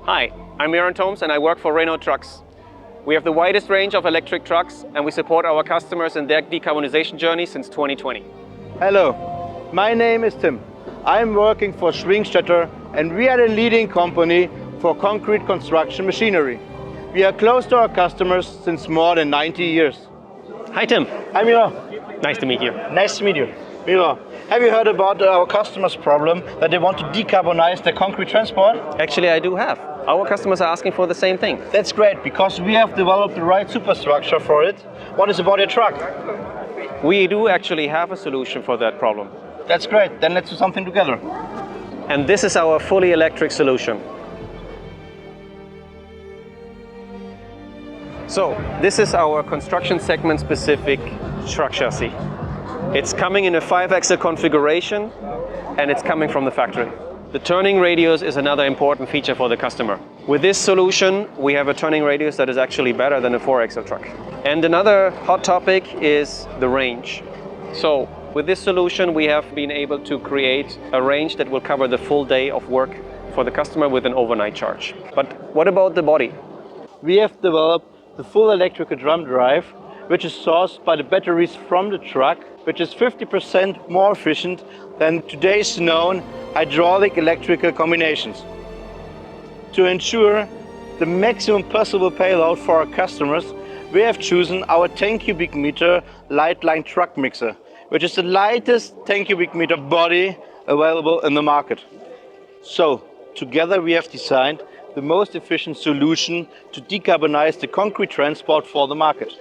Hi, I'm Miron Thoms and I work for Renault Trucks. We have the widest range of electric trucks and we support our customers in their decarbonization journey since 2020. Hello, my name is Tim. I'm working for SCHWING-Stetter and we are the leading company for concrete construction machinery. We are close to our customers since more than 90 years. Hi Tim. Hi Miro. Nice to meet you. Nice to meet you. Miro, have you heard about our customers' problem that they want to decarbonize their concrete transport? Actually, I do have. Our customers are asking for the same thing. That's great, because we have developed the right superstructure for it. What is about your truck? We do actually have a solution for that problem. That's great, then let's do something together. And this is our fully electric solution. So, this is our construction segment specific truck chassis. It's coming in a 5-axle configuration and it's coming from the factory. The turning radius is another important feature for the customer. With this solution, we have a turning radius that is actually better than a 4-axle truck. And another hot topic is the range. So, with this solution, we have been able to create a range that will cover the full day of work for the customer with an overnight charge. But what about the body? We have developed the full electrical drum drive, which is sourced by the batteries from the truck, which is 50% more efficient than today's known hydraulic electrical combinations. To ensure the maximum possible payload for our customers, we have chosen our 10 cubic meter light line truck mixer, which is the lightest 10 cubic meter body available in the market. So, together we have designed the most efficient solution to decarbonize the concrete transport for the market.